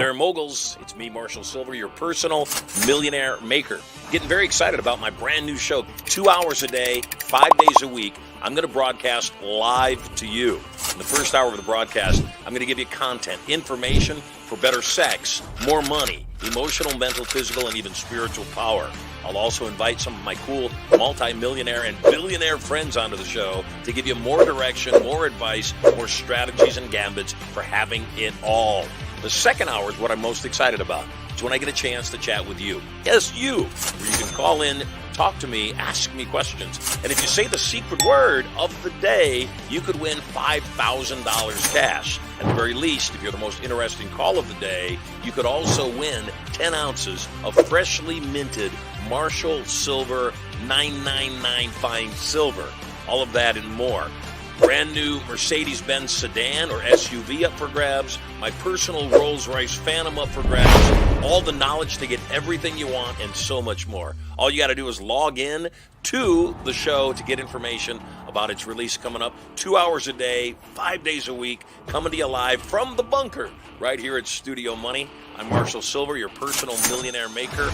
there, moguls. It's me, Marshall Sylver, your personal millionaire maker. Getting very excited about my brand new show. 2 hours a day, 5 days a week. I'm going to broadcast live to you. In the first hour of the broadcast, I'm going to give you content, information for better sex, more money, emotional, mental, physical, and even spiritual power. I'll also invite some of my cool multi-millionaire and billionaire friends onto the show to give you more direction, more advice, more strategies and gambits for having it all. The second hour is what I'm most excited about. It's when I get a chance to chat with you. Yes, you. Where you can call in, talk to me, ask me questions. And if you say the secret word of the day, you could win $5,000 cash. At the very least, if you're the most interesting call of the day, you could also win 10 ounces of freshly minted Marshall Sylver 999 Fine Silver. All of that and more. Brand new Mercedes-Benz sedan or SUV up for grabs. My personal Rolls-Royce Phantom up for grabs. All the knowledge to get everything you want and so much more. All you got to do is log in to the show to get information about its release coming up. 2 hours a day, 5 days a week, coming to you live from the bunker right here at Studio Money. I'm Marshall Sylver, your personal millionaire maker.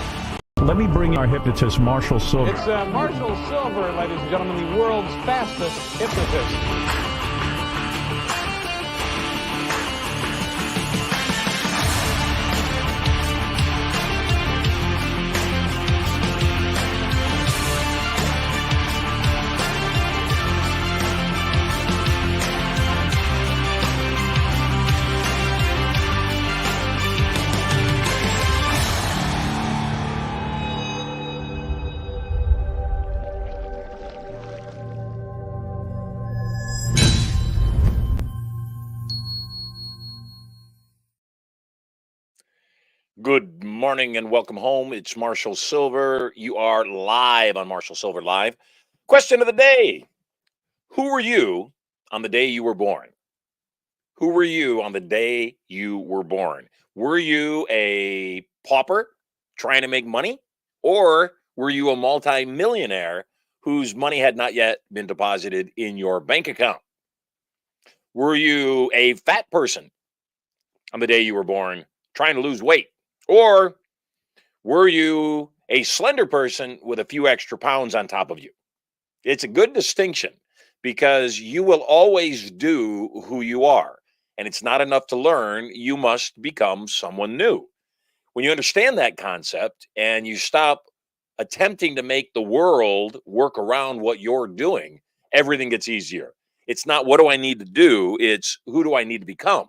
Let me bring our hypnotist, Marshall Sylver. It's Marshall Sylver, ladies and gentlemen, the world's fastest hypnotist. Good morning and welcome home. It's Marshall Sylver. You are live on Marshall Sylver Live. Question of the day. Who were you on the day you were born? Who were you on the day you were born? Were you a pauper trying to make money? Or were you a multi-millionaire whose money had not yet been deposited in your bank account? Were you a fat person on the day you were born trying to lose weight? Or were you a slender person with a few extra pounds on top of you? It's a good distinction because you will always do who you are. And it's not enough to learn. You must become someone new. When you understand that concept and you stop attempting to make the world work around what you're doing, everything gets easier. It's not what do I need to do? It's who do I need to become?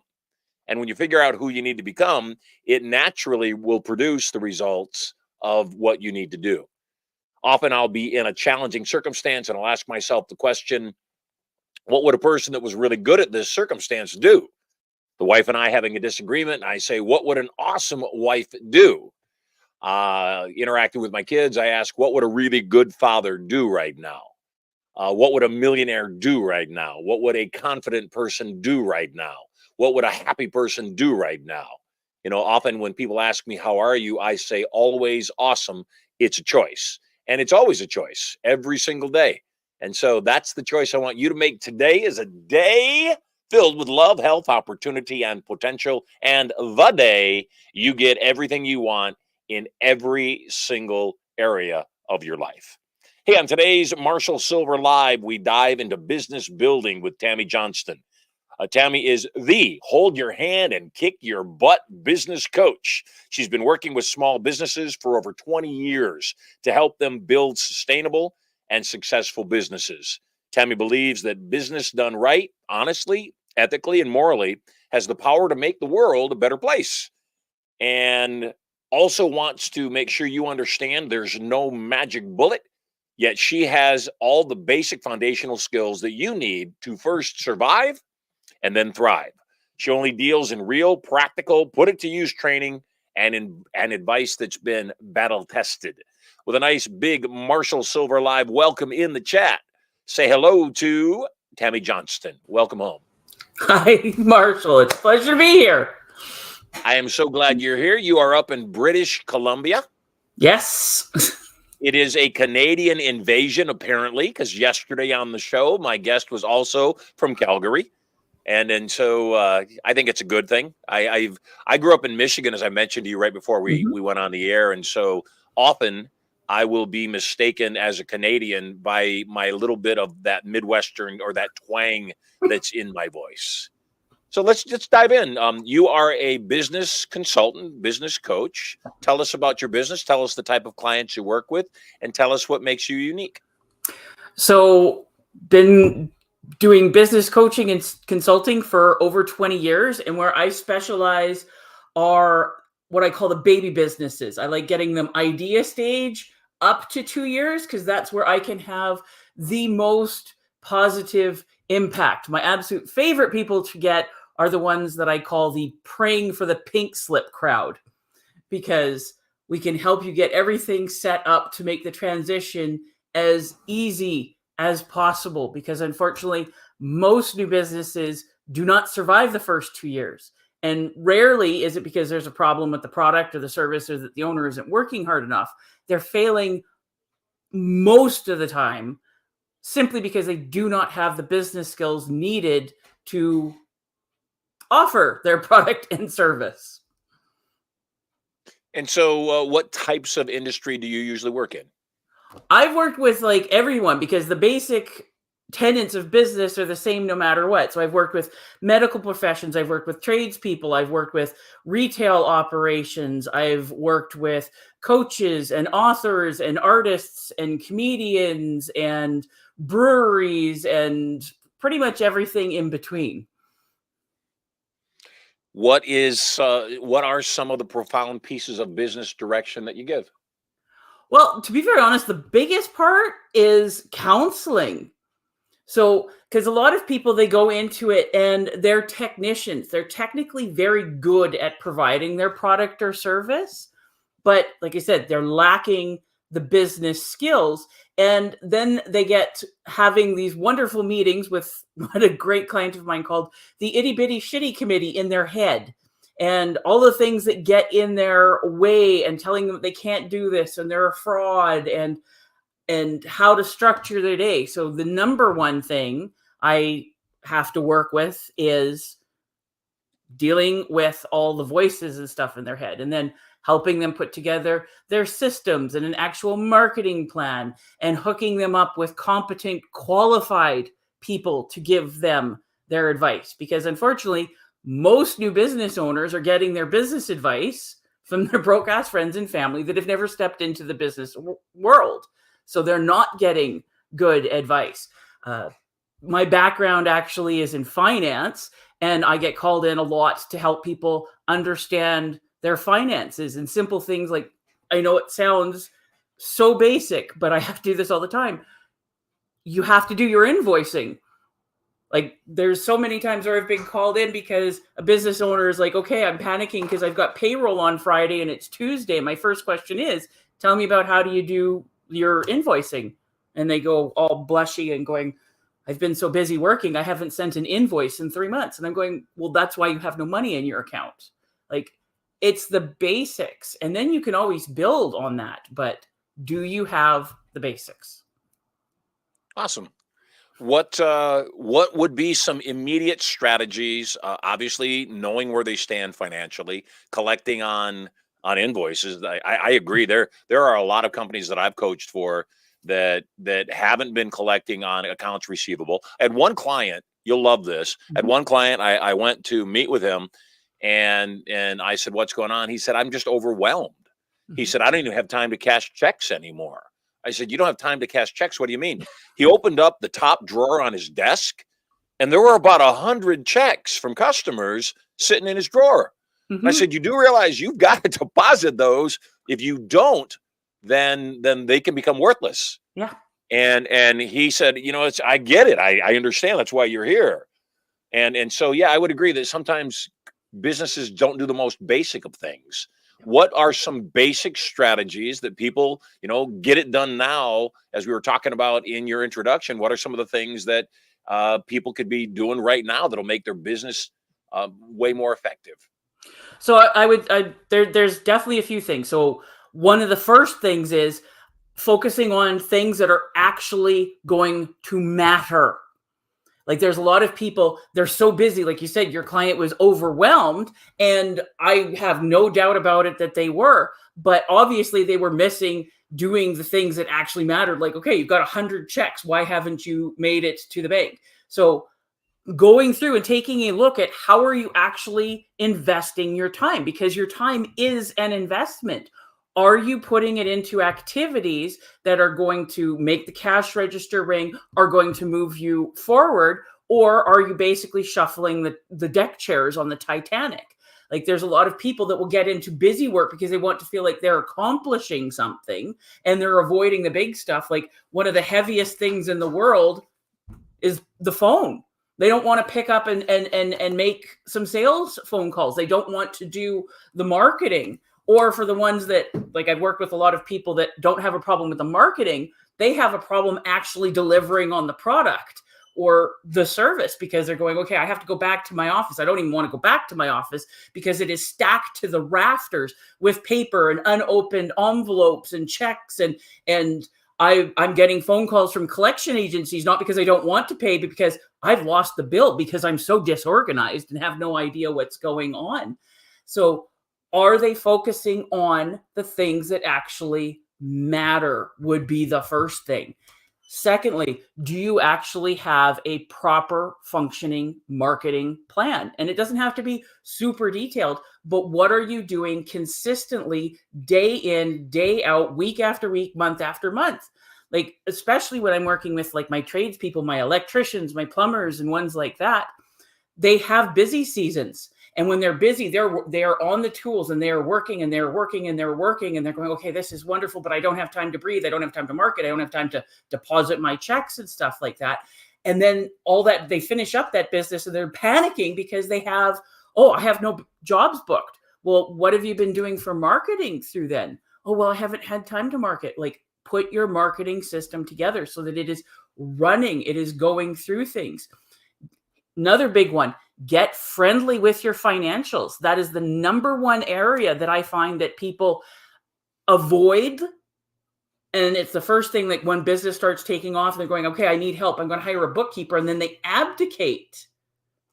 And when you figure out who you need to become, it naturally will produce the results of what you need to do. Often I'll be in a challenging circumstance and I'll ask myself the question, what would a person that was really good at this circumstance do? The wife and I having a disagreement, and I say, what would an awesome wife do? Interacting with my kids, I ask, what would a really good father do right now? What would a millionaire do right now? What would a confident person do right now? What would a happy person do right now? You know, often when people ask me, how are you? I say, always awesome. It's a choice. And it's always a choice every single day. And so that's the choice I want you to make. Today is a day filled with love, health, opportunity, and potential. And the day you get everything you want in every single area of your life. Hey, on today's Marshall Sylver Live, we dive into business building with Tammy Johnston. Tammy is the hold your hand and kick your butt business coach. She's been working with small businesses for over 20 years to help them build sustainable and successful businesses. Tammy believes that business done right, honestly, ethically, and morally has the power to make the world a better place. And also wants to make sure you understand there's no magic bullet, yet she has all the basic foundational skills that you need to first survive and then thrive. She only deals in real, practical, put it to use training and advice that's been battle tested. With a nice big Marshall Sylver Live welcome in the chat, say hello to Tammy Johnston. Welcome home. Hi, Marshall. It's a pleasure to be here. I am so glad you're here. You are up in British Columbia. Yes. It is a Canadian invasion, apparently, because yesterday on the show, my guest was also from Calgary. And so I think it's a good thing. I grew up in Michigan, as I mentioned to you right before we went on the air, and so often I will be mistaken as a Canadian by my little bit of that Midwestern or that twang that's in my voice. So let's dive in. You are a business consultant, business coach. Tell us about your business. Tell us the type of clients you work with, and tell us what makes you unique. So, been doing business coaching and consulting for over 20 years, and where I specialize are what I call the baby businesses. I like getting them idea stage up to 2 years because that's where I can have the most positive impact. My absolute favorite people to get are the ones that I call the praying for the pink slip crowd, because we can help you get everything set up to make the transition as easy as possible, because unfortunately most new businesses do not survive the first 2 years. And rarely is it because there's a problem with the product or the service or that the owner isn't working hard enough. They're failing most of the time simply because they do not have the business skills needed to offer their product and service. And so what types of industry do you usually work in? I've worked with like everyone, because the basic tenets of business are the same no matter what. So I've worked with medical professions, I've worked with tradespeople, I've worked with retail operations, I've worked with coaches and authors and artists and comedians and breweries and pretty much everything in between. What are some of the profound pieces of business direction that you give? Well, to be very honest, the biggest part is counseling. So, because a lot of people, they go into it and they're technicians. They're technically very good at providing their product or service. But like I said, they're lacking the business skills. And then they get having these wonderful meetings with what a great client of mine called the itty bitty shitty committee in their head. And all the things that get in their way and telling them they can't do this and they're a fraud and how to structure their day. So the number one thing I have to work with is dealing with all the voices and stuff in their head, and then helping them put together their systems and an actual marketing plan, and hooking them up with competent, qualified people to give them their advice. Because unfortunately, most new business owners are getting their business advice from their broke ass friends and family that have never stepped into the business world. So they're not getting good advice. My background actually is in finance, and I get called in a lot to help people understand their finances and simple things like, I know it sounds so basic, but I have to do this all the time. You have to do your invoicing. Like, there's so many times where I've been called in because a business owner is like, okay, I'm panicking because I've got payroll on Friday and it's Tuesday. My first question is, tell me about how do you do your invoicing? And they go all blushy and going, I've been so busy working, I haven't sent an invoice in 3 months. And I'm going, well, that's why you have no money in your account. Like, it's the basics. And then you can always build on that. But do you have the basics? Awesome. What would be some immediate strategies? Obviously, knowing where they stand financially, collecting on invoices. I agree. There are a lot of companies that I've coached for that haven't been collecting on accounts receivable. I had one client, you'll love this. I had one client, I went to meet with him, and I said, "What's going on?" He said, "I'm just overwhelmed." He said, "I don't even have time to cash checks anymore." I said, "You don't have time to cash checks? What do you mean?" He opened up the top drawer on his desk, and there were about 100 checks from customers sitting in his drawer. I said, "You do realize you've got to deposit those. If you don't, then they can become worthless." Yeah. And he said, I get it. I understand. That's why you're here. And so, yeah, I would agree that sometimes businesses don't do the most basic of things. What are some basic strategies that people, get it done now, as we were talking about in your introduction? What are some of the things that people could be doing right now that'll make their business way more effective? So there's definitely a few things. So one of the first things is focusing on things that are actually going to matter. Like there's a lot of people, they're so busy. Like you said, your client was overwhelmed, and I have no doubt about it that they were, but obviously they were missing doing the things that actually mattered. Like, okay, you've got 100 checks. Why haven't you made it to the bank? So going through and taking a look at how are you actually investing your time, because your time is an investment. Are you putting it into activities that are going to make the cash register ring, are going to move you forward, or are you basically shuffling the deck chairs on the Titanic? Like there's a lot of people that will get into busy work because they want to feel like they're accomplishing something and they're avoiding the big stuff. Like one of the heaviest things in the world is the phone. They don't want to pick up and make some sales phone calls. They don't want to do the marketing. Or for the ones that, like I've worked with a lot of people that don't have a problem with the marketing, they have a problem actually delivering on the product or the service, because they're going, okay, I have to go back to my office. I don't even want to go back to my office because it is stacked to the rafters with paper and unopened envelopes and checks. And I'm getting phone calls from collection agencies, not because I don't want to pay, but because I've lost the bill because I'm so disorganized and have no idea what's going on. So are they focusing on the things that actually matter would be the first thing. Secondly, do you actually have a proper functioning marketing plan? And it doesn't have to be super detailed, but what are you doing consistently, day in, day out, week after week, month after month? Like, especially when I'm working with like my tradespeople, my electricians, my plumbers, and ones like that, they have busy seasons. And when they're busy, they're on the tools and they're working and they're working and they're working and they're going, okay, this is wonderful, but I don't have time to breathe. I don't have time to market. I don't have time to deposit my checks and stuff like that. And then all that, they finish up that business and they're panicking because they have, oh, I have no jobs booked. Well, what have you been doing for marketing through then? Oh, well, I haven't had time to market. Like, put your marketing system together so that it is running, it is going through things. Another big one, get friendly with your financials. That is the number one area that I find that people avoid. And it's the first thing that when business starts taking off, they're going, okay, I need help. I'm going to hire a bookkeeper. And then they abdicate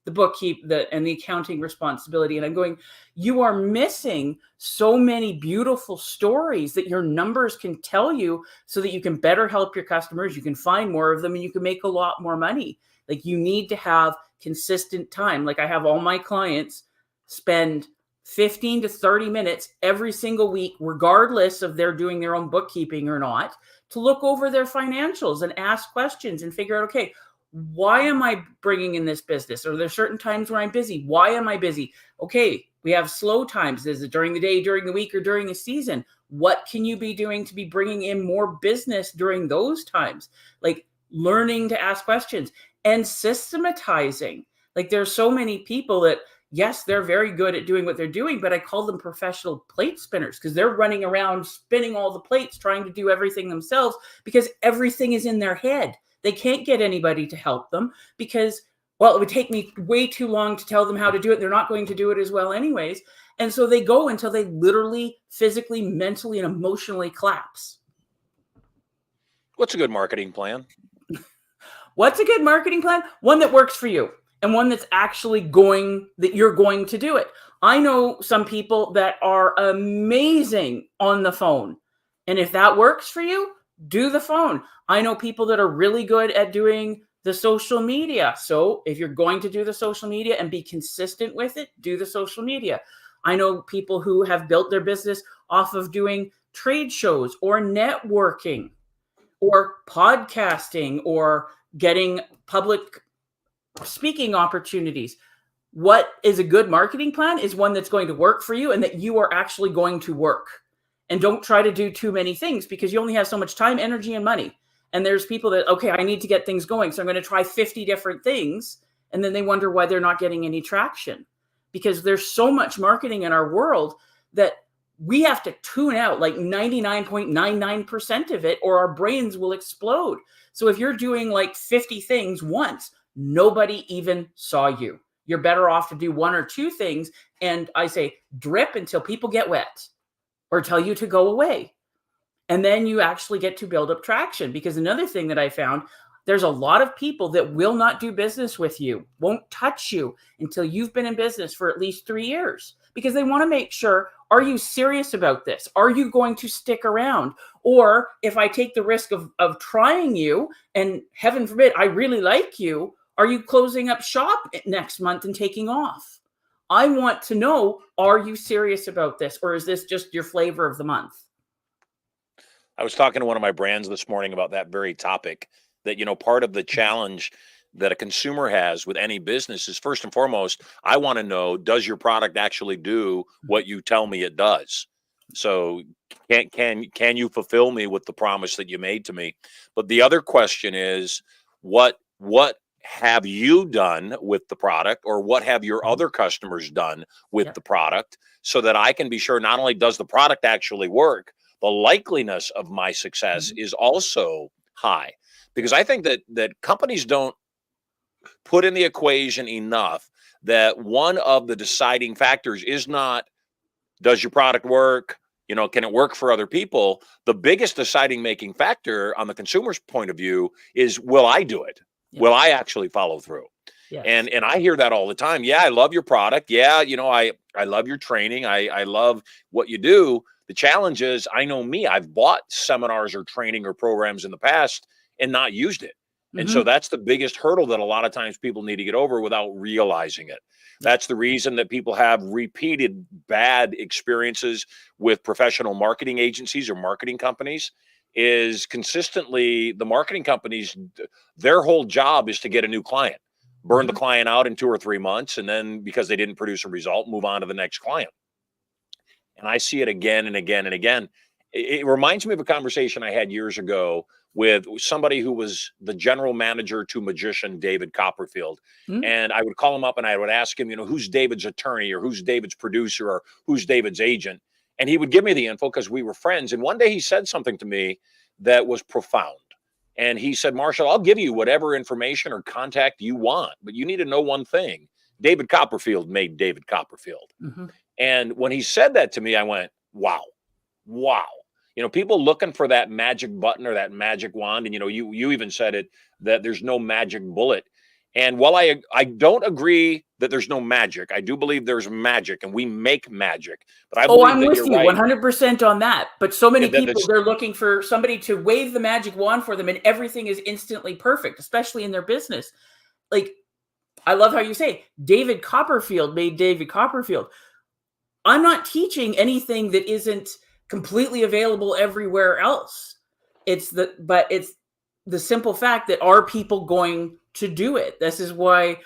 the and the accounting responsibility. And I'm going, you are missing so many beautiful stories that your numbers can tell you so that you can better help your customers. You can find more of them and you can make a lot more money. Like, you need to have consistent time. Like, I have all my clients spend 15 to 30 minutes every single week, regardless of they're doing their own bookkeeping or not, to look over their financials and ask questions and figure out, okay, why am I bringing in this business? Are there certain times where I'm busy? Why am I busy? Okay, we have slow times. Is it during the day, during the week, or during the season? What can you be doing to be bringing in more business during those times? Like, learning to ask questions and systematizing. Like, there's so many people that, yes, they're very good at doing what they're doing, but I call them professional plate spinners because they're running around spinning all the plates, trying to do everything themselves because everything is in their head. They can't get anybody to help them because, well, it would take me way too long to tell them how to do it. They're not going to do it as well anyways. And so they go until they literally, physically, mentally, and emotionally collapse. What's a good marketing plan? What's a good marketing plan? One that works for you and one that's actually that you're going to do it. I know some people that are amazing on the phone. And if that works for you, do the phone. I know people that are really good at doing the social media. So if you're going to do the social media and be consistent with it, do the social media. I know people who have built their business off of doing trade shows or networking or podcasting or getting public speaking opportunities. What is a good marketing plan is one that's going to work for you and that you are actually going to work. And don't try to do too many things because you only have so much time, energy, and money. And there's people that, okay, I need to get things going, so I'm going to try 50 different things. And then they wonder why they're not getting any traction because there's so much marketing in our world that we have to tune out like 99.99% of it or our brains will explode. So if you're doing like 50 things once, nobody even saw you. You're better off to do one or two things. And I say drip until people get wet or tell you to go away. And then you actually get to build up traction. Because another thing that I found, there's a lot of people that will not do business with you, won't touch you until you've been in business for at least 3 years, because they want to make sure, are you serious about this? Are you going to stick around? Or if I take the risk of trying you, and heaven forbid, I really like you, are you closing up shop next month and taking off? I want to know, are you serious about this? Or is this just your flavor of the month? I was talking to one of my brands this morning about that very topic, that, part of the challenge that a consumer has with any business is, first and foremost, I want to know, does your product actually do what you tell me it does? So can you fulfill me with the promise that you made to me? But the other question is, what have you done with the product, or what have your other customers done with the product, so that I can be sure not only does the product actually work, the likeliness of my success is also high. Because I think that companies don't put in the equation enough that one of the deciding factors is not, does your product work? Can it work for other people? The biggest deciding making factor on the consumer's point of view is, will I do it? Yeah. Will I actually follow through? Yes. And I hear that all the time. Yeah, I love your product. Yeah, I love your training. I love what you do. The challenge is, I know me, I've bought seminars or training or programs in the past and not used it. And so that's the biggest hurdle that a lot of times people need to get over without realizing it. That's the reason that people have repeated bad experiences with professional marketing agencies or marketing companies, is consistently the marketing companies, their whole job is to get a new client, burn the client out in 2 or 3 months, and then, because they didn't produce a result, move on to the next client. And I see it again and again and again. It reminds me of a conversation I had years ago with somebody who was the general manager to magician David Copperfield. And I would call him up and I would ask him, who's David's attorney, or who's David's producer, or who's David's agent? And he would give me the info because we were friends. And one day he said something to me that was profound. And he said, Marshall, I'll give you whatever information or contact you want, but you need to know one thing. David Copperfield made David Copperfield. And when he said that to me, I went, wow. People looking for that magic button or that magic wand. And, you even said it, that there's no magic bullet. And while I don't agree that there's no magic, I do believe there's magic, and we make magic. But I believe I'm that with you're you right. 100% on that. But so many Yeah, people, they're looking for somebody to wave the magic wand for them, and everything is instantly perfect, especially in their business. Like, I love how you say David Copperfield made David Copperfield. I'm not teaching anything that isn't completely available everywhere else. But it's the simple fact that, are people going to do it? This is why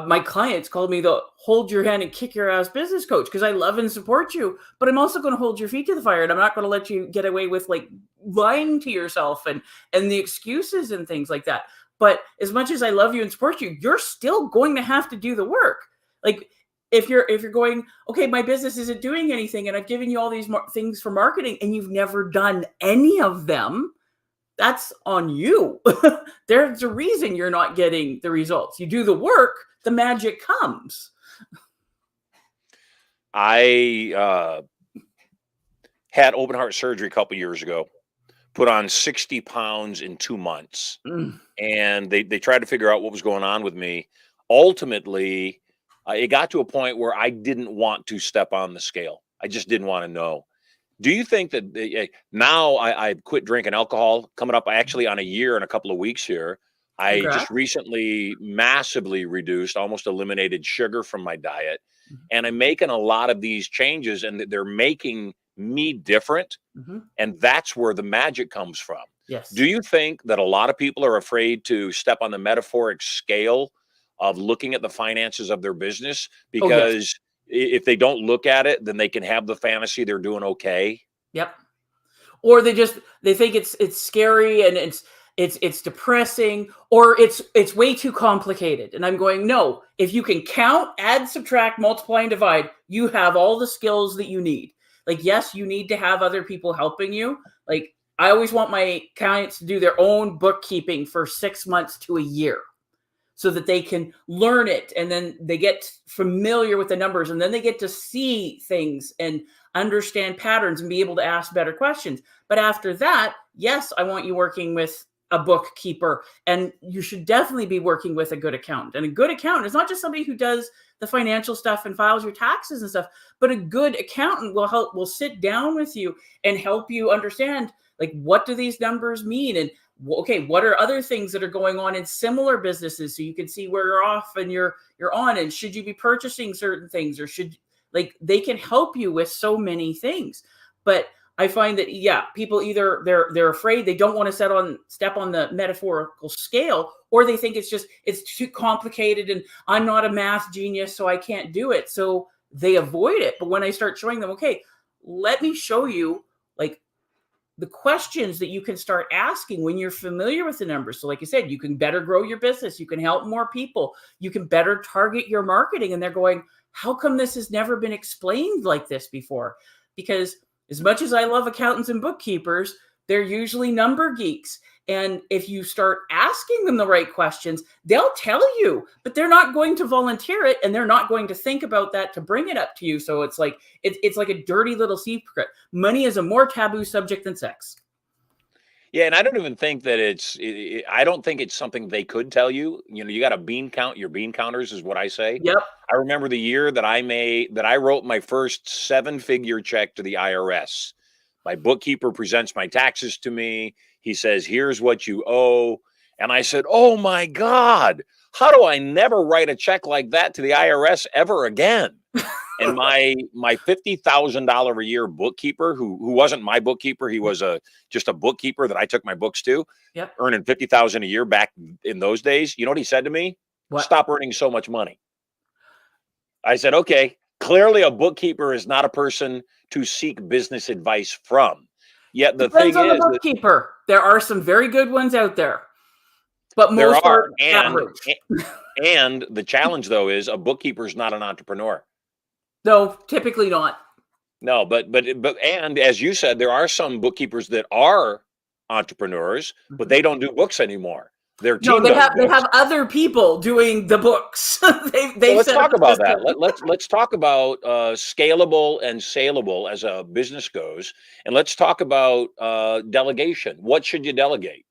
my clients called me the hold your hand and kick your ass business coach, because I love and support you, but I'm also going to hold your feet to the fire, and I'm not going to let you get away with like lying to yourself and the excuses and things like that. But as much as I love you and support you, you're still going to have to do the work. Like, if you're going, okay, my business isn't doing anything, and I've given you all these things for marketing, and you've never done any of them, that's on you. There's a reason you're not getting the results. You do the work, the magic comes. I had open heart surgery a couple years ago, put on 60 pounds in 2 months. And they tried to figure out what was going on with me. Ultimately, it got to a point where I didn't want to step on the scale. I just didn't want to know. Do you think that now I've quit drinking alcohol, coming up actually on a year and a couple of weeks here? I just recently massively reduced, almost eliminated sugar from my diet. And I'm making a lot of these changes, and they're making me different. And that's where the magic comes from. Yes. Do you think that a lot of people are afraid to step on the metaphoric scale of looking at the finances of their business? Because if they don't look at it, then they can have the fantasy they're doing okay. Yep. Or they think it's scary, and it's depressing, or it's way too complicated. And I'm going, no, if you can count, add, subtract, multiply, and divide, you have all the skills that you need. Like, yes, you need to have other people helping you. Like, I always want my clients to do their own bookkeeping for 6 months to a year, so that they can learn it, and then they get familiar with the numbers, and then they get to see things and understand patterns and be able to ask better questions. But after that, yes, I want you working with a bookkeeper, and you should definitely be working with a good accountant. And a good accountant is not just somebody who does the financial stuff and files your taxes and stuff, but a good accountant will sit down with you and help you understand, like, what do these numbers mean? And okay, what are other things that are going on in similar businesses, so you can see where you're off and you're on, and should you be purchasing certain things, or should, like, they can help you with so many things. But I find that, yeah, people either they're afraid, they don't want to step on the metaphorical scale, or they think it's too complicated and I'm not a math genius, so I can't do it. So they avoid it. But when I start showing them, okay, let me show you, like, the questions that you can start asking when you're familiar with the numbers. So like you said, you can better grow your business. You can help more people. You can better target your marketing. And they're going, how come this has never been explained like this before? Because as much as I love accountants and bookkeepers, they're usually number geeks. And if you start asking them the right questions, they'll tell you, but they're not going to volunteer it, and they're not going to think about that to bring it up to you. So it's like a dirty little secret. Money is a more taboo subject than sex. Yeah, and I don't even think that I don't think it's something they could tell you. You know, you got to bean count your bean counters, is what I say. Yep. I remember the year that I wrote my first 7-figure check to the IRS. My bookkeeper presents my taxes to me. He says, here's what you owe. And I said, oh my God, how do I never write a check like that to the IRS ever again? And my $50,000 a year bookkeeper, who wasn't my bookkeeper, he was just a bookkeeper that I took my books to, yep, earning $50,000 a year back in those days. You know what he said to me? What? Stop earning so much money. I said, okay, clearly a bookkeeper is not a person to seek business advice from. Yet the Depends thing on is, the bookkeeper. There are some very good ones out there, but there most are, average. and the challenge though is a bookkeeper is not an entrepreneur. No, typically not. No, but and as you said, there are some bookkeepers that are entrepreneurs, but they don't do books anymore. Their team they does have books. other people doing the books. So let's talk about that. Let's talk about scalable and saleable as a business goes, and let's talk about delegation. What should you delegate?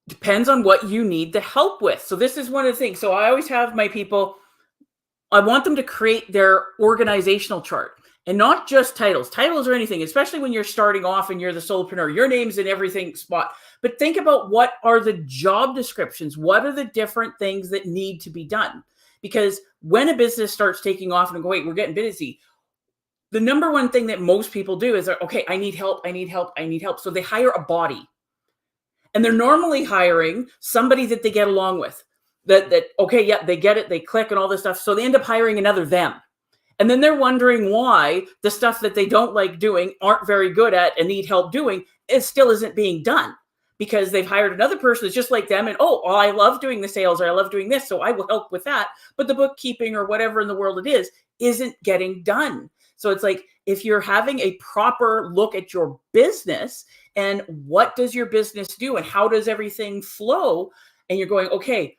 Depends on what you need the help with. So this is one of the things. So I always have my people, I want them to create their organizational chart, and not just titles or anything, especially when you're starting off and you're the solopreneur. Your name's in everything spot. But think about, what are the job descriptions? What are the different things that need to be done? Because when a business starts taking off and go, wait, we're getting busy, the number one thing that most people do is, okay, I need help. So they hire a body. And they're normally hiring somebody that they get along with. That okay, yeah, they get it, they click and all this stuff. So they end up hiring another them. And then they're wondering why the stuff that they don't like doing, aren't very good at, and need help doing, it still isn't being done. Because they've hired another person that's just like them, and I love doing the sales, or I love doing this, so I will help with that. But the bookkeeping or whatever in the world it is, isn't getting done. So it's like, if you're having a proper look at your business and what does your business do and how does everything flow, and you're going, okay,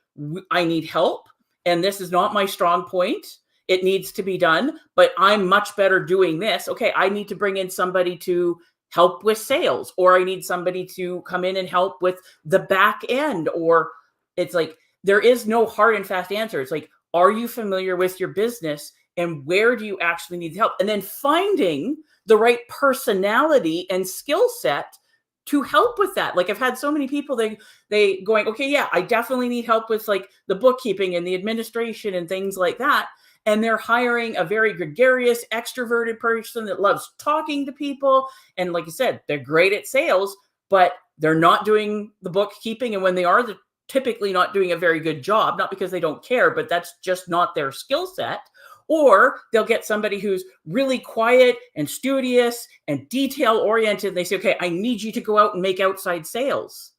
I need help, and this is not my strong point. It needs to be done, but I'm much better doing this. Okay, I need to bring in somebody to help with sales, or I need somebody to come in and help with the back end. Or it's like, there is no hard and fast answer. It's like, are you familiar with your business, and where do you actually need help? And then finding the right personality and skill set to help with that. Like, I've had so many people, they going, okay, yeah, I definitely need help with like the bookkeeping and the administration and things like that. And they're hiring a very gregarious, extroverted person that loves talking to people. And like you said, they're great at sales, but they're not doing the bookkeeping. And when they are, they're typically not doing a very good job, not because they don't care, but that's just not their skill set. Or they'll get somebody who's really quiet and studious and detail-oriented. They say, okay, I need you to go out and make outside sales.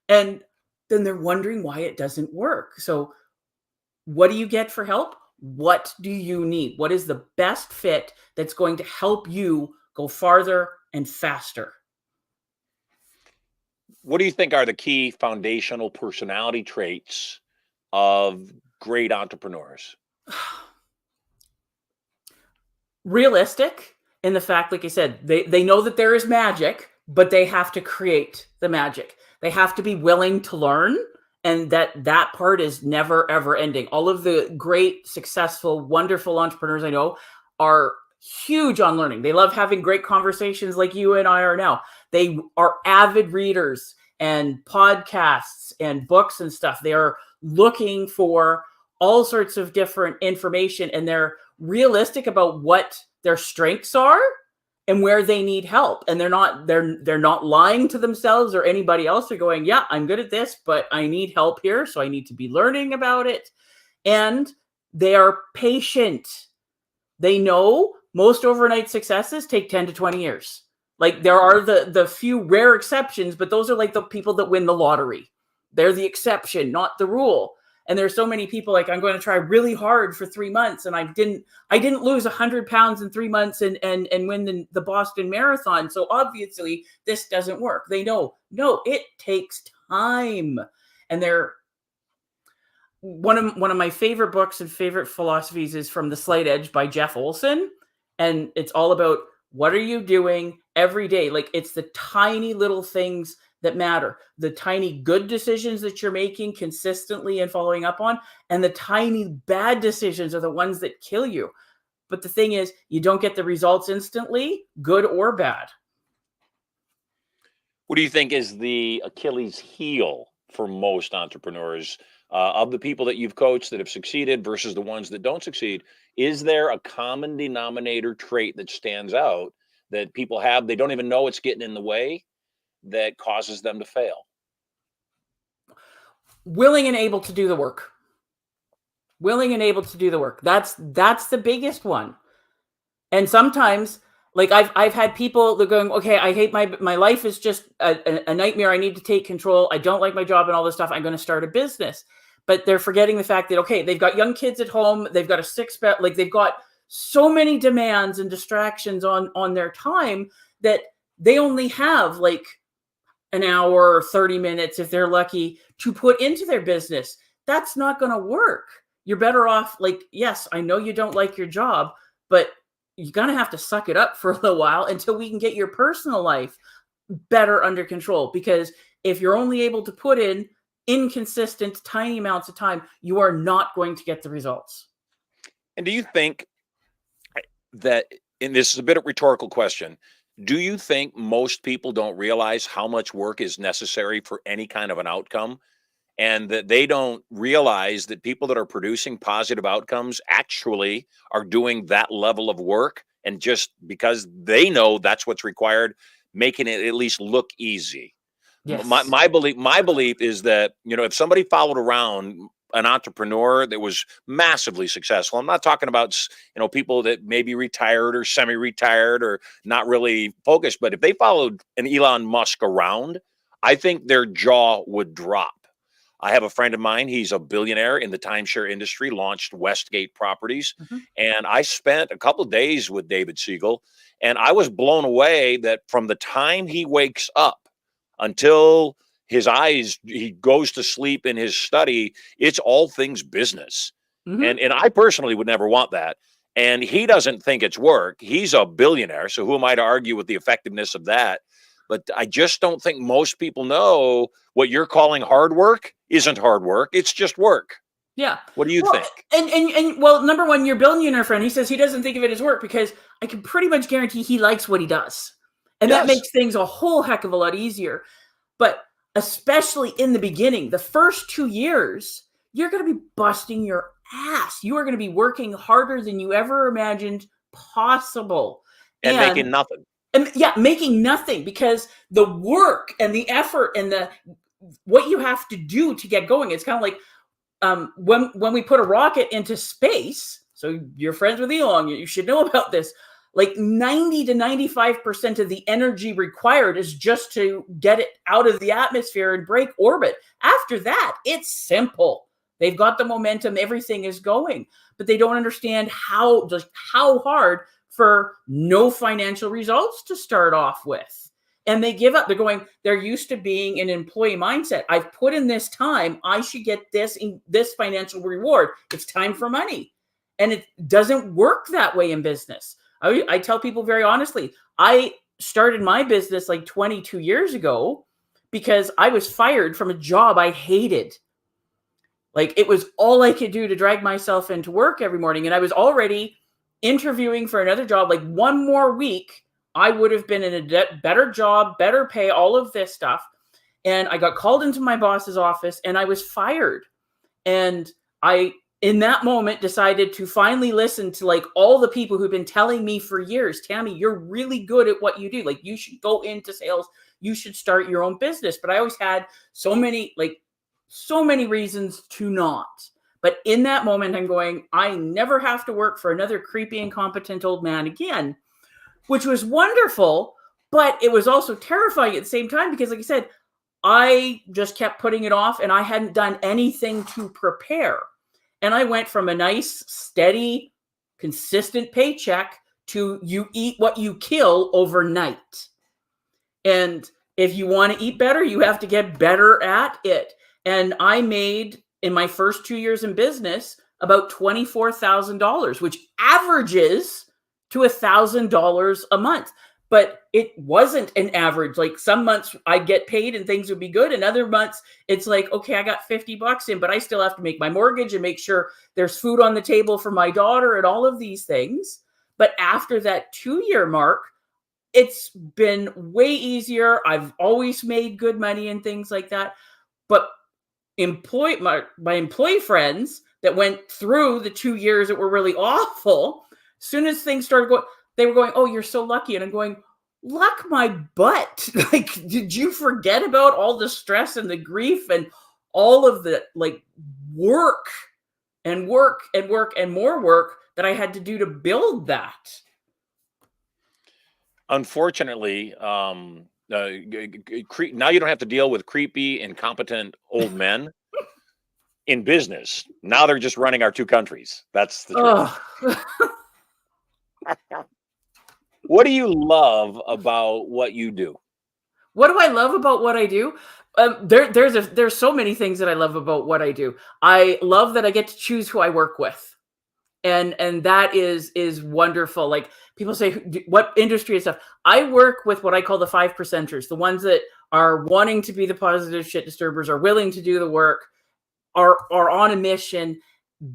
And then they're wondering why it doesn't work. So what do you get for help? What do you need? What is the best fit that's going to help you go farther and faster? What do you think are the key foundational personality traits of great entrepreneurs? Realistic in the fact, like I said, they know that there is magic, but they have to create the magic. They have to be willing to learn. And that part is never, ever ending. All of the great, successful, wonderful entrepreneurs I know are huge on learning. They love having great conversations like you and I are now. They are avid readers and podcasts and books and stuff. They are looking for all sorts of different information, and they're realistic about what their strengths are and where they need help. And they're not lying to themselves or anybody else. They're going, yeah, I'm good at this, but I need help here. So I need to be learning about it. And they are patient. They know most overnight successes take 10 to 20 years. Like, there are the few rare exceptions, but those are like the people that win the lottery. They're the exception, not the rule. And there's so many people like, I'm going to try really hard for 3 months. And I didn't lose 100 pounds in 3 months and win the Boston Marathon. So obviously this doesn't work. They know, no, it takes time. And they're one of my favorite books and favorite philosophies is From the Slight Edge by Jeff Olson. And it's all about, what are you doing every day? Like, it's the tiny little things that matter, the tiny good decisions that you're making consistently and following up on, and the tiny bad decisions are the ones that kill you. But the thing is, you don't get the results instantly, good or bad. What do you think is the Achilles heel for most entrepreneurs, of the people that you've coached that have succeeded versus the ones that don't succeed? Is there a common denominator trait that stands out that people have, they don't even know it's getting in the way, that causes them to fail? Willing and able to do the work. Willing and able to do the work. That's the biggest one. And sometimes, like, I've had people that are going, okay, I hate my life is just a nightmare. I need to take control. I don't like my job and all this stuff. I'm going to start a business. But they're forgetting the fact that, okay, they've got young kids at home. They've got a six-pack. Like, they've got so many demands and distractions on their time that they only have like an hour or 30 minutes, if they're lucky, to put into their business. That's not going to work. You're better off, like, yes, I know you don't like your job, but you're going to have to suck it up for a little while until we can get your personal life better under control. Because if you're only able to put in inconsistent, tiny amounts of time, you are not going to get the results. And do you think that, and this is a bit of a rhetorical question, do you think most people don't realize how much work is necessary for any kind of an outcome, and that they don't realize that people that are producing positive outcomes actually are doing that level of work, and just because they know that's what's required, making it at least look easy? Yes. My belief is that, if somebody followed around an entrepreneur that was massively successful, I'm not talking about, people that may be retired or semi-retired or not really focused, but if they followed an Elon Musk around, I think their jaw would drop. I have a friend of mine, he's a billionaire in the timeshare industry, launched Westgate Properties. Mm-hmm. And I spent a couple of days with David Siegel, and I was blown away that from the time he wakes up until he goes to sleep in his study, it's all things business. Mm-hmm. And I personally would never want that. And he doesn't think it's work. He's a billionaire. So who am I to argue with the effectiveness of that? But I just don't think most people know what you're calling hard work isn't hard work. It's just work. Yeah. What do you think? And well, number one, your billionaire friend, he says he doesn't think of it as work because I can pretty much guarantee he likes what he does. And that makes things a whole heck of a lot easier. But especially in the beginning, the first 2 years, you're going to be busting your ass. You are going to be working harder than you ever imagined possible. And making nothing. And making nothing, because the work and the effort and what you have to do to get going, it's kind of like when we put a rocket into space. So you're friends with Elon, you should know about this. Like 90 to 95% of the energy required is just to get it out of the atmosphere and break orbit. After that, it's simple. They've got the momentum, everything is going, but they don't understand how hard for no financial results to start off with. And they give up. They're used to being an employee mindset. I've put in this time, I should get this financial reward. It's time for money. And it doesn't work that way in business. I tell people very honestly, I started my business like 22 years ago because I was fired from a job I hated. Like, it was all I could do to drag myself into work every morning. And I was already interviewing for another job. Like, one more week, I would have been in a better job, better pay, all of this stuff. And I got called into my boss's office and I was fired. And I, in that moment, decided to finally listen to like all the people who've been telling me for years, Tammy, you're really good at what you do. Like, you should go into sales. You should start your own business. But I always had so many reasons to not. But in that moment, I'm going, I never have to work for another creepy, incompetent old man again, which was wonderful. But it was also terrifying at the same time because, like I said, I just kept putting it off and I hadn't done anything to prepare. And I went from a nice, steady, consistent paycheck to you eat what you kill overnight. And if you want to eat better, you have to get better at it. And I made, in my first 2 years in business, about $24,000, which averages to $1,000 a month. But it wasn't an average. Like, some months I'd get paid and things would be good. And other months it's like, okay, I got $50 in, but I still have to make my mortgage and make sure there's food on the table for my daughter and all of these things. But after that 2-year mark, it's been way easier. I've always made good money and things like that. But my employee friends that went through the 2 years that were really awful, as soon as things started going, they were going, oh, you're so lucky. And I'm going, luck my butt. Like, did you forget about all the stress and the grief and all of the like work and work and work and more work that I had to do to build that? Unfortunately, now you don't have to deal with creepy, incompetent old men in business. Now they're just running our two countries. That's the truth. What do you love about what you do? What do I love about what I do? There's so many things that I love about what I do. I love that I get to choose who I work with. And that is wonderful. Like, people say, what industry and stuff. I work with what I call the 5%ers, the ones that are wanting to be the positive shit disturbers, are willing to do the work, are on a mission.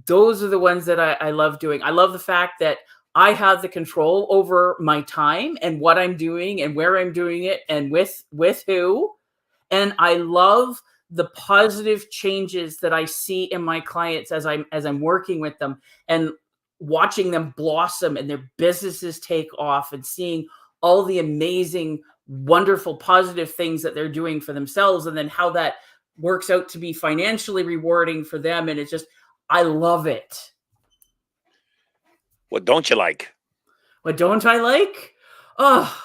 Those are the ones that I love doing. I love the fact that I have the control over my time and what I'm doing and where I'm doing it and with who. And I love the positive changes that I see in my clients as I'm working with them and watching them blossom and their businesses take off and seeing all the amazing, wonderful, positive things that they're doing for themselves, and then how that works out to be financially rewarding for them. And it's just, I love it. What don't you like? What don't I like? Oh,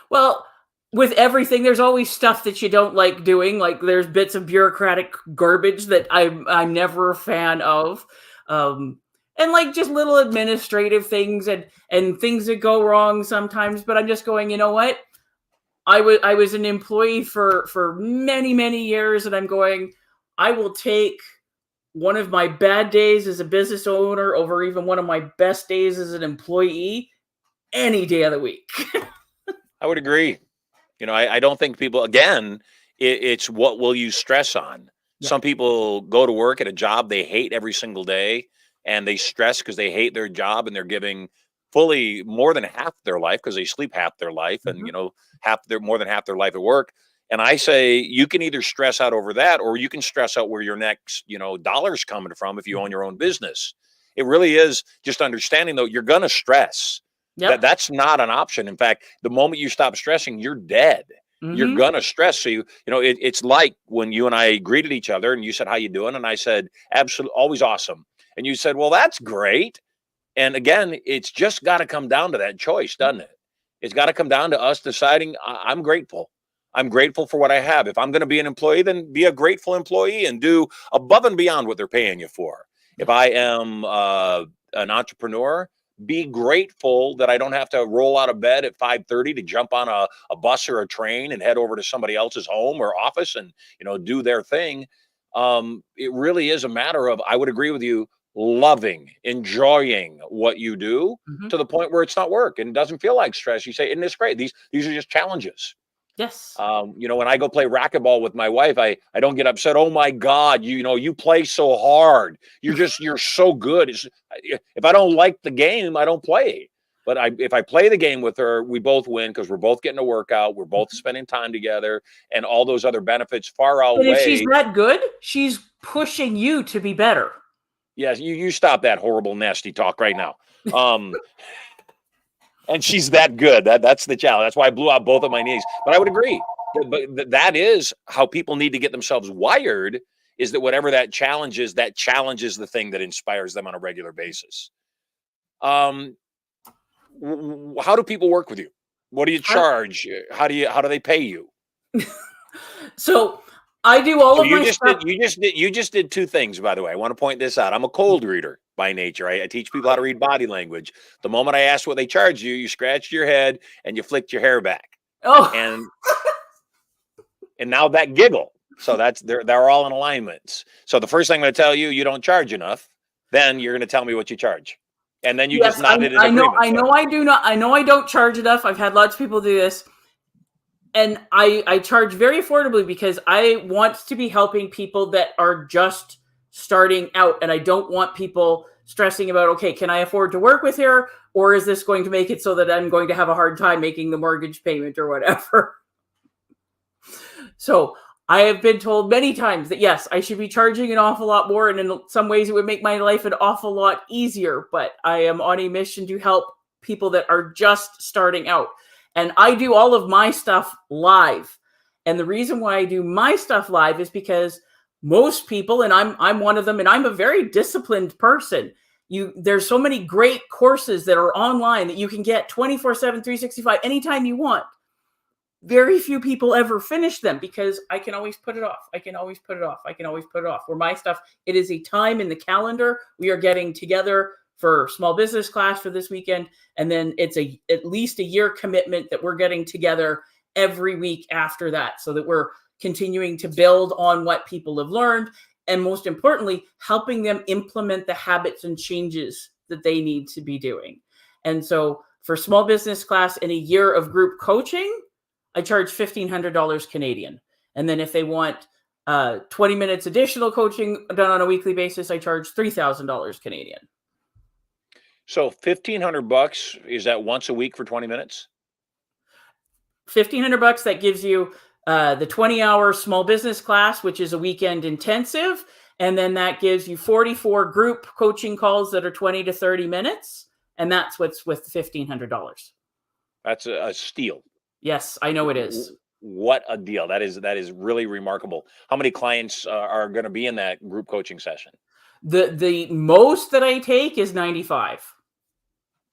well, with everything, there's always stuff that you don't like doing. Like, there's bits of bureaucratic garbage that I'm never a fan of. And like just little administrative things and things that go wrong sometimes. But I'm just going, you know what? I was an employee for many, many years, and I'm going, I will take one of my bad days as a business owner over even one of my best days as an employee any day of the week. I would agree. You know, I don't think people, again, it's what will you stress on? Yeah. Some people go to work at a job they hate every single day, and they stress because they hate their job, and they're giving fully more than half their life because they sleep half their life, and, you know, more than half their life at work. And I say, you can either stress out over that, or you can stress out where your next, dollar's coming from if you own your own business. It really is just understanding, though, you're going to stress. Yep. That's not an option. In fact, the moment you stop stressing, you're dead. Mm-hmm. You're going to stress. So, it's like when you and I greeted each other and you said, how you doing? And I said, absolutely, always awesome. And you said, well, that's great. And again, it's just got to come down to that choice, doesn't it? It's got to come down to us deciding, I'm grateful. I'm grateful for what I have. If I'm going to be an employee, then be a grateful employee and do above and beyond what they're paying you for. If I am an entrepreneur, be grateful that I don't have to roll out of bed at 5:30 to jump on a bus or a train and head over to somebody else's home or office and, do their thing. It really is a matter of, I would agree with you, loving, enjoying what you do Mhm. to the point where it's not work and it doesn't feel like stress. You say, isn't this great? These are just challenges. Yes. When I go play racquetball with my wife, I don't get upset. Oh my God, you play so hard. You're so good. If I don't like the game, I don't play. But if I play the game with her, we both win because we're both getting a workout. We're both spending time together, and all those other benefits far And if she's outweigh. that good, she's pushing you to be better. Yes, you stop that horrible, nasty talk right now. And she's that good. That's the challenge. That's why I blew out both of my knees. But I would agree. But that is how people need to get themselves wired, is that whatever that challenges the thing that inspires them on a regular basis. How do people work with you? What do you charge? How do they pay you? So I do all So of my stuff. you just did two things, by the way. I want to point this out. I'm a cold reader by nature. I teach people how to read body language. The moment I asked what they charge you, you scratched your head and you flicked your hair back. Oh, And now that giggle. So they're all in alignments. So the first thing I'm going to tell you, you don't charge enough. Then you're going to tell me what you charge. And then you yes, just nodded in I know. agreement. I know. I do not. I know. I don't charge enough. I've had lots of people do this, and I charge very affordably because I want to be helping people that are just starting out, and I don't want people stressing about, okay, can I afford to work with her, or is this going to make it so that I'm going to have a hard time making the mortgage payment or whatever? So I have been told many times that yes, I should be charging an awful lot more, and in some ways it would make my life an awful lot easier, but I am on a mission to help people that are just starting out. And I do all of my stuff live. And the reason why I do my stuff live is because most people, and I'm one of them, and I'm a very disciplined person. There's so many great courses that are online that you can get 24/7, 365, anytime you want. Very few people ever finish them because I can always put it off. I can always put it off. I can always put it off. Where my stuff, it is a time in the calendar. We are getting together for small business class for this weekend. And then it's at least a year commitment that we're getting together every week after that, so that we're continuing to build on what people have learned. And most importantly, helping them implement the habits and changes that they need to be doing. And so for small business class and a year of group coaching, I charge $1,500 Canadian. And then if they want 20 minutes additional coaching done on a weekly basis, I charge $3,000 Canadian. So $1,500, is that once a week for 20 minutes? $1,500, that gives you the 20-hour small business class, which is a weekend intensive. And then that gives you 44 group coaching calls that are 20 to 30 minutes. And that's what's with $1,500. That's a steal. Yes, I know it is. What a deal. That is really remarkable. How many clients are going to be in that group coaching session? The most that I take is 95.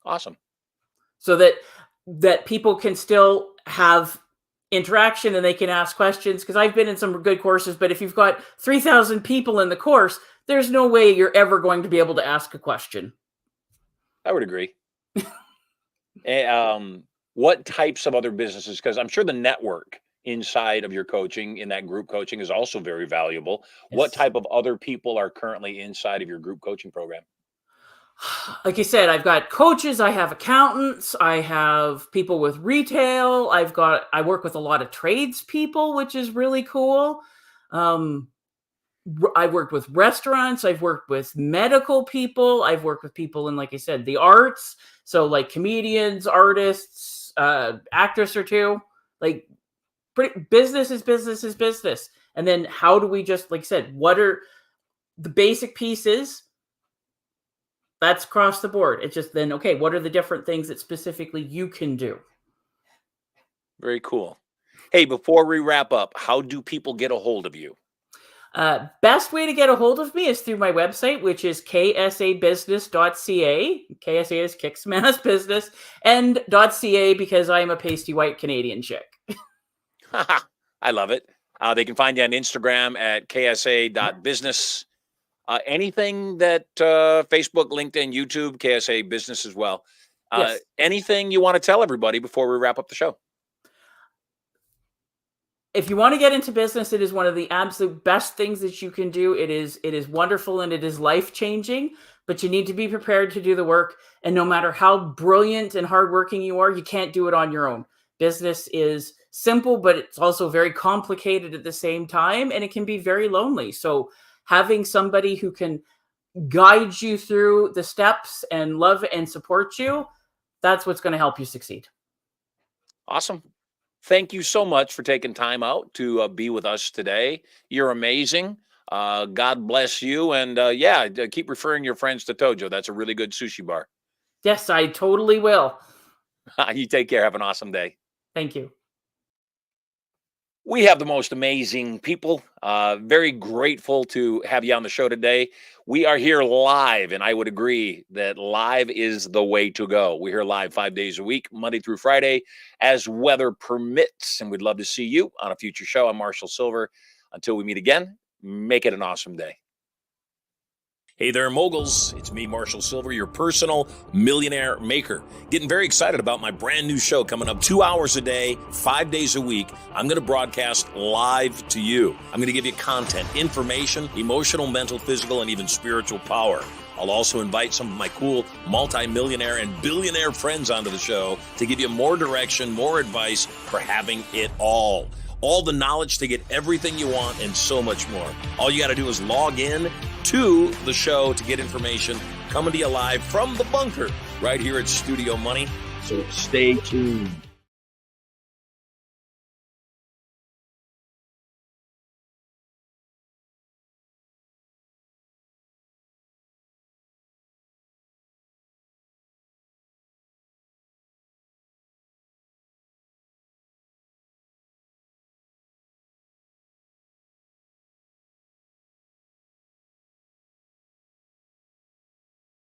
Awesome. So that people can still have interaction and they can ask questions, because I've been in some good courses, but if you've got 3,000 people in the course, there's no way you're ever going to be able to ask a question. I would agree. What types of other businesses? Because I'm sure the network inside of your coaching, in that group coaching, is also very valuable. Yes. What type of other people are currently inside of your group coaching program? Like I said, I've got coaches, I have accountants, I have people with retail, I work with a lot of tradespeople, which is really cool. I've worked with restaurants, I've worked with medical people, I've worked with people in, like I said, the arts. So like comedians, artists, actress or two. Like business is business. And then how do we just, like I said, what are the basic pieces? That's across the board. It's just then, okay, what are the different things that specifically you can do? Very cool. Hey, before we wrap up, how do people get a hold of you? Best way to get a hold of me is through my website, which is ksabusiness.ca. KSA is Kicks Mass Business, and .ca because I am a pasty white Canadian chick. I love it. They can find you on Instagram at ksa.business. Anything that Facebook, LinkedIn, YouTube, KSA Business as well. Yes. Anything you want to tell everybody before we wrap up the show? if you want to get into business, it is one of the absolute best things that you can do. It is wonderful and it is life-changing, but you need to be prepared to do the work. And no matter how brilliant and hardworking you are, you can't do it on your own. Business is simple, but it's also very complicated at the same time, and it can be very lonely. So having somebody who can guide you through the steps and love and support you, that's what's going to help you succeed. Awesome. Thank you so much for taking time out to be with us today. You're amazing. God bless you. And keep referring your friends to Tojo. That's a really good sushi bar. Yes, I totally will. You take care. Have an awesome day. Thank you. We have the most amazing people. Very grateful to have you on the show today. We are here live, and I would agree that live is the way to go. We're here live 5 days a week, Monday through Friday, as weather permits, and we'd love to see you on a future show. I'm Marshall Sylver. Until we meet again, make it an awesome day. Hey there, moguls. It's me, Marshall Sylver, your personal millionaire maker. Getting very excited about my brand new show coming up 2 hours a day, 5 days a week. I'm going to broadcast live to you. I'm going to give you content, information, emotional, mental, physical, and even spiritual power. I'll also invite some of my cool multi-millionaire and billionaire friends onto the show to give you more direction, more advice for having it all. All the knowledge to get everything you want and so much more. All you got to do is log in to the show to get information coming to you live from the bunker right here at Studio Money. So stay tuned.